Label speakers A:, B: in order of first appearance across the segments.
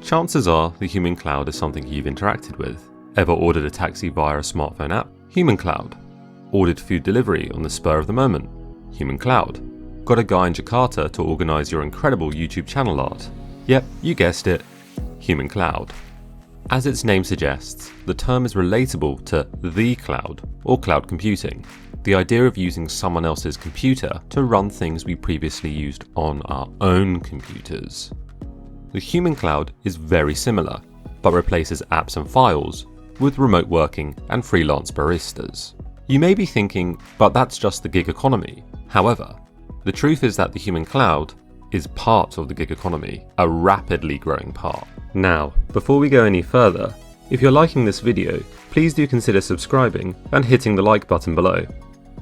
A: chances are the human cloud is something you've interacted with. Ever ordered a taxi via a smartphone app? Human cloud. Ordered food delivery on the spur of the moment? Human cloud. Got a guy in Jakarta to organise your incredible YouTube channel art? Yep, you guessed it. Human cloud. As its name suggests, the term is relatable to the cloud or cloud computing, the idea of using someone else's computer to run things we previously used on our own computers. The human cloud is very similar, but replaces apps and files with remote working and freelance baristas. You may be thinking, but that's just the gig economy. However, the truth is that the human cloud is part of the gig economy, a rapidly growing part. Now, before we go any further, if you're liking this video, please do consider subscribing and hitting the like button below.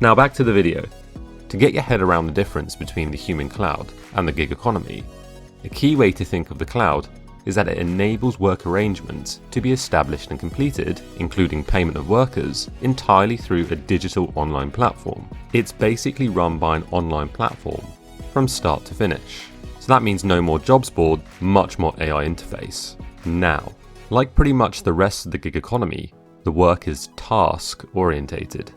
A: Now back to the video. To get your head around the difference between the human cloud and the gig economy, a key way to think of the cloud is that it enables work arrangements to be established and completed, including payment of workers, entirely through a digital online platform. It's basically run by an online platform from start to finish. So that means no more jobs board, much more AI interface. Now, like pretty much the rest of the gig economy, the work is task orientated.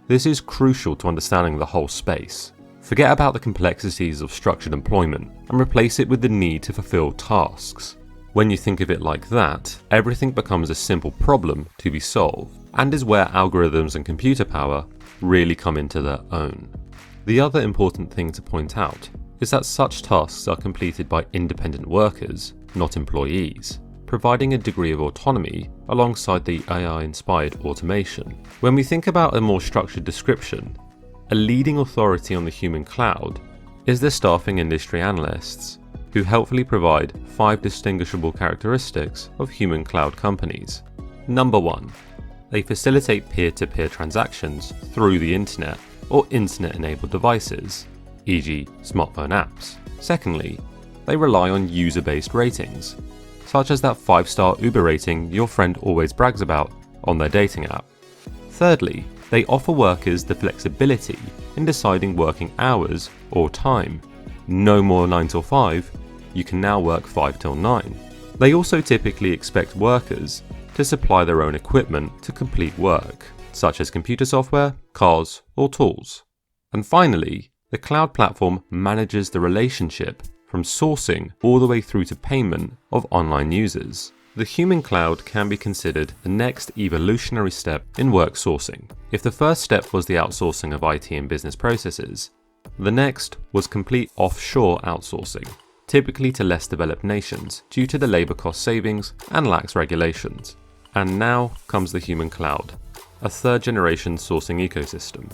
A: This is crucial to understanding the whole space. Forget about the complexities of structured employment and replace it with the need to fulfill tasks. When you think of it like that, everything becomes a simple problem to be solved, and is where algorithms and computer power really come into their own. The other important thing to point out is that such tasks are completed by independent workers, not employees, providing a degree of autonomy alongside the AI-inspired automation. When we think about a more structured description, a leading authority on the human cloud is the staffing industry analysts, who helpfully provide 5 distinguishable characteristics of human cloud companies. Number 1. They facilitate peer-to-peer transactions through the internet or internet-enabled devices, e.g. smartphone apps. Secondly, they rely on user-based ratings, such as that 5-star Uber rating your friend always brags about on their dating app. Thirdly, they offer workers the flexibility in deciding working hours or time. No more 9 till 5, you can now work 5 till 9. They also typically expect workers to supply their own equipment to complete work, such as computer software, cars, or tools. And finally, the cloud platform manages the relationship from sourcing all the way through to payment of online users. The human cloud can be considered the next evolutionary step in work sourcing. If the first step was the outsourcing of IT and business processes, the next was complete offshore outsourcing, typically to less developed nations due to the labour cost savings and lax regulations. And now comes the human cloud, a third-generation sourcing ecosystem.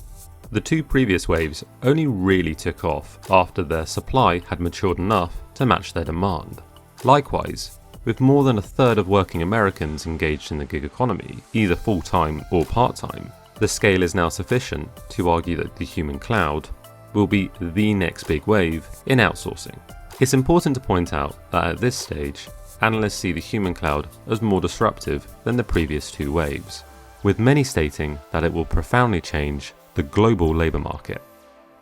A: The 2 previous waves only really took off after their supply had matured enough to match their demand. Likewise, with more than a third of working Americans engaged in the gig economy, either full-time or part-time, the scale is now sufficient to argue that the human cloud will be the next big wave in outsourcing. It's important to point out that at this stage, analysts see the human cloud as more disruptive than the previous 2 waves, with many stating that it will profoundly change the global labour market.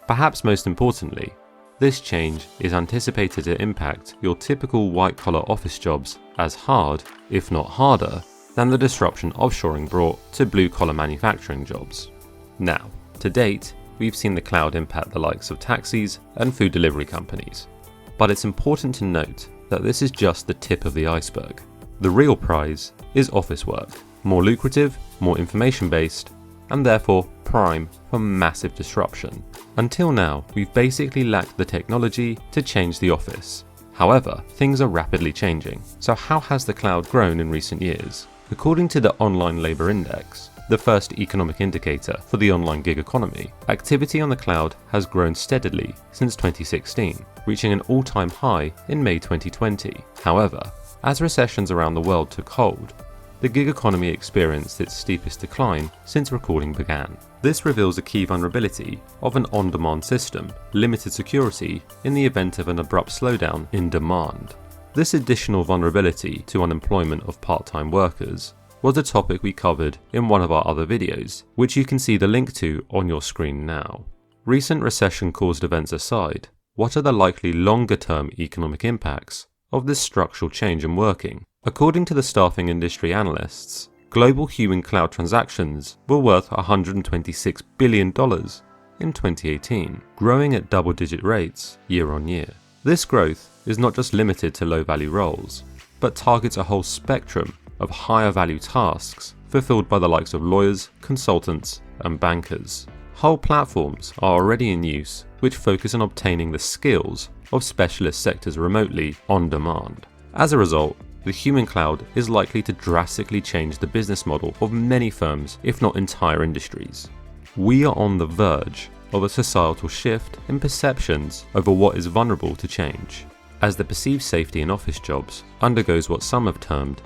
A: Perhaps most importantly, this change is anticipated to impact your typical white-collar office jobs as hard, if not harder, than the disruption offshoring brought to blue-collar manufacturing jobs. Now, to date, we've seen the cloud impact the likes of taxis and food delivery companies. But it's important to note that this is just the tip of the iceberg. The real prize is office work, more lucrative, more information-based, and therefore prime for massive disruption. Until now, we've basically lacked the technology to change the office. However, things are rapidly changing. So how has the cloud grown in recent years? According to the Online Labour Index, the first economic indicator for the online gig economy, activity on the cloud has grown steadily since 2016, reaching an all-time high in May 2020. However, as recessions around the world took hold, the gig economy experienced its steepest decline since recording began. This reveals a key vulnerability of an on-demand system, limited security in the event of an abrupt slowdown in demand. This additional vulnerability to unemployment of part-time workers was a topic we covered in one of our other videos, which you can see the link to on your screen now. Recent recession-caused events aside, what are the likely longer-term economic impacts of this structural change in working. According to the staffing industry analysts, global human cloud transactions were worth $126 billion in 2018, growing at double-digit rates year on year. This growth is not just limited to low-value roles, but targets a whole spectrum of higher-value tasks fulfilled by the likes of lawyers, consultants, and bankers. Whole platforms are already in use which focus on obtaining the skills of specialist sectors remotely on demand. As a result, the human cloud is likely to drastically change the business model of many firms, if not entire industries. We are on the verge of a societal shift in perceptions over what is vulnerable to change, as the perceived safety in office jobs undergoes what some have termed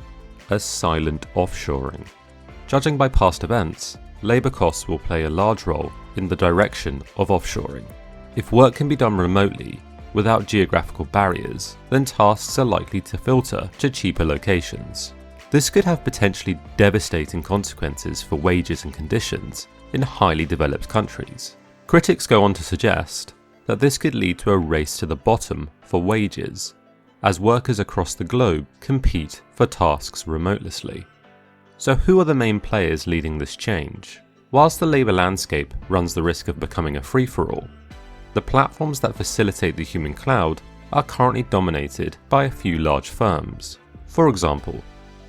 A: a silent offshoring. Judging by past events, labour costs will play a large role in the direction of offshoring. If work can be done remotely without geographical barriers, then tasks are likely to filter to cheaper locations. This could have potentially devastating consequences for wages and conditions in highly developed countries. Critics go on to suggest that this could lead to a race to the bottom for wages, as workers across the globe compete for tasks remotelessly. So who are the main players leading this change? Whilst the labour landscape runs the risk of becoming a free-for-all, the platforms that facilitate the human cloud are currently dominated by a few large firms. For example,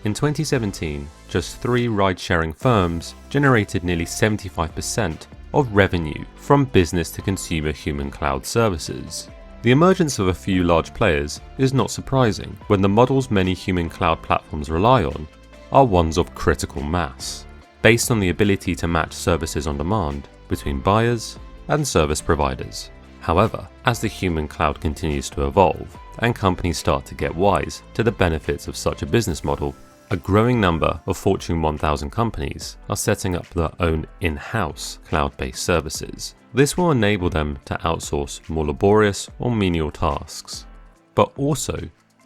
A: in 2017, just 3 ride-sharing firms generated nearly 75% of revenue from business-to-consumer human cloud services. The emergence of a few large players is not surprising when the models many human cloud platforms rely on are ones of critical mass, based on the ability to match services on demand between buyers and service providers. However, as the human cloud continues to evolve and companies start to get wise to the benefits of such a business model, a growing number of Fortune 1000 companies are setting up their own in-house cloud-based services. This will enable them to outsource more laborious or menial tasks, but also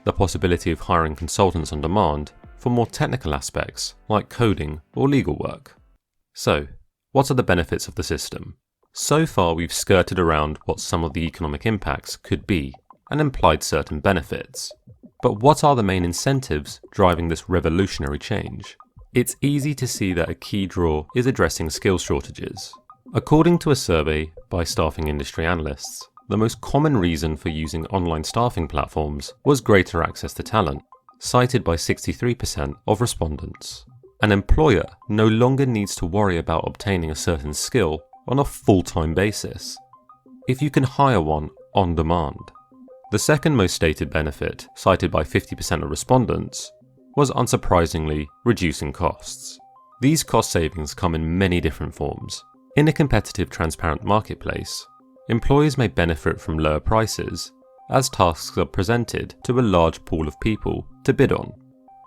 A: the possibility of hiring consultants on demand for more technical aspects like coding or legal work. So, what are the benefits of the system? So far we've skirted around what some of the economic impacts could be and implied certain benefits. But what are the main incentives driving this revolutionary change? It's easy to see that a key draw is addressing skill shortages. According to a survey by staffing industry analysts, the most common reason for using online staffing platforms was greater access to talent, cited by 63% of respondents. An employer no longer needs to worry about obtaining a certain skill on a full-time basis, if you can hire one on demand. The second most stated benefit, cited by 50% of respondents, was unsurprisingly reducing costs. These cost savings come in many different forms. In a competitive, transparent marketplace, employers may benefit from lower prices as tasks are presented to a large pool of people to bid on.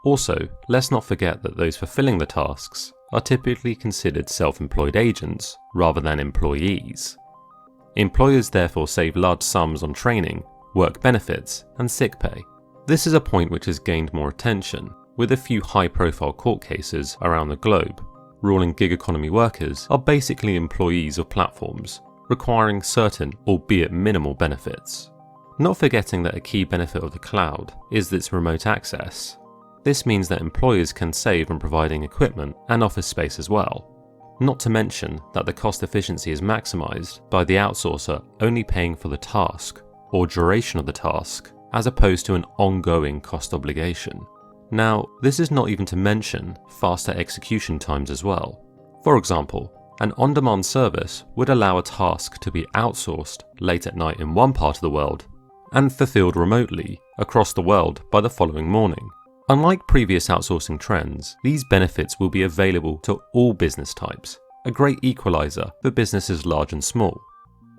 A: Also, let's not forget that those fulfilling the tasks are typically considered self-employed agents rather than employees. Employers therefore save large sums on training, work benefits, and sick pay. This is a point which has gained more attention, with a few high-profile court cases around the globe, ruling gig economy workers are basically employees of platforms, requiring certain, albeit minimal, benefits. Not forgetting that a key benefit of the cloud is its remote access. This means that employers can save on providing equipment and office space as well. Not to mention that the cost efficiency is maximized by the outsourcer only paying for the task or duration of the task, as opposed to an ongoing cost obligation. Now, this is not even to mention faster execution times as well. For example, an on-demand service would allow a task to be outsourced late at night in one part of the world and fulfilled remotely across the world by the following morning. Unlike previous outsourcing trends, these benefits will be available to all business types, a great equalizer for businesses large and small.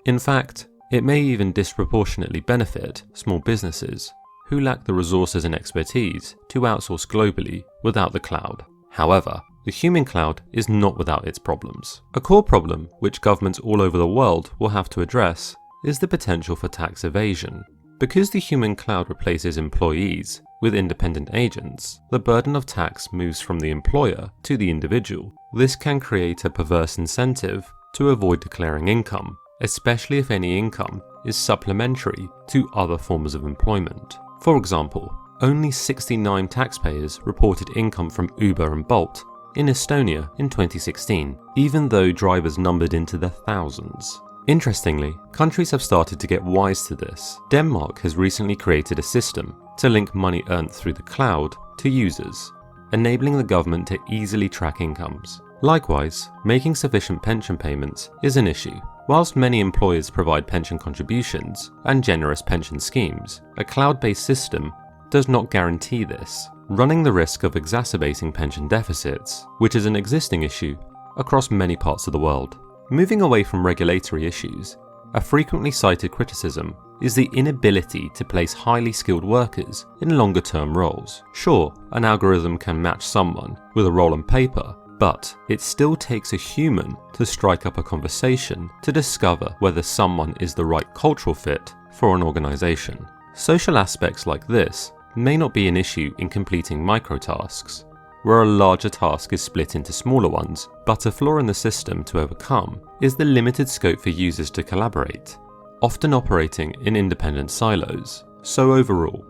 A: In fact, it may even disproportionately benefit small businesses who lack the resources and expertise to outsource globally without the cloud. However, the human cloud is not without its problems. A core problem which governments all over the world will have to address is the potential for tax evasion. Because the human cloud replaces employees with independent agents, the burden of tax moves from the employer to the individual. This can create a perverse incentive to avoid declaring income, especially if any income is supplementary to other forms of employment. For example, only 69 taxpayers reported income from Uber and Bolt in Estonia in 2016, even though drivers numbered into the thousands. Interestingly, countries have started to get wise to this. Denmark has recently created a system to link money earned through the cloud to users, enabling the government to easily track incomes. Likewise, making sufficient pension payments is an issue. Whilst many employers provide pension contributions and generous pension schemes, a cloud-based system does not guarantee this, running the risk of exacerbating pension deficits, which is an existing issue across many parts of the world. Moving away from regulatory issues, a frequently cited criticism is the inability to place highly skilled workers in longer-term roles. Sure, an algorithm can match someone with a role on paper, but it still takes a human to strike up a conversation to discover whether someone is the right cultural fit for an organization. Social aspects like this may not be an issue in completing microtasks, where a larger task is split into smaller ones, but a flaw in the system to overcome is the limited scope for users to collaborate, often operating in independent silos. So overall,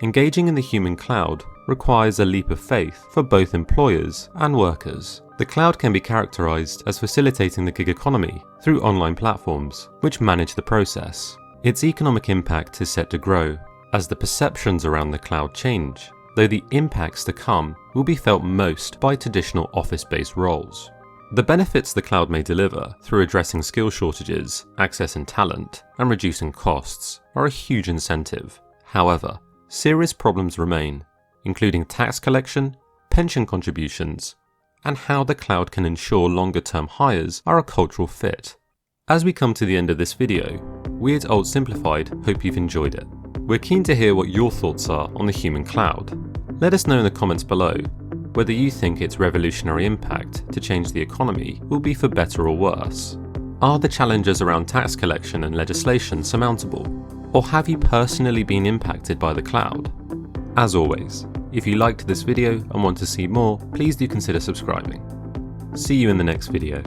A: engaging in the human cloud requires a leap of faith for both employers and workers. The cloud can be characterized as facilitating the gig economy through online platforms which manage the process. Its economic impact is set to grow as the perceptions around the cloud change, though the impacts to come will be felt most by traditional office-based roles. The benefits the cloud may deliver through addressing skill shortages, access and talent, and reducing costs are a huge incentive. However, serious problems remain, including tax collection, pension contributions, and how the cloud can ensure longer-term hires are a cultural fit. As we come to the end of this video, we at Alt Simplified hope you've enjoyed it. We're keen to hear what your thoughts are on the human cloud. Let us know in the comments below whether you think its revolutionary impact to change the economy will be for better or worse. Are the challenges around tax collection and legislation surmountable? Or have you personally been impacted by the cloud? As always, if you liked this video and want to see more, please do consider subscribing. See you in the next video.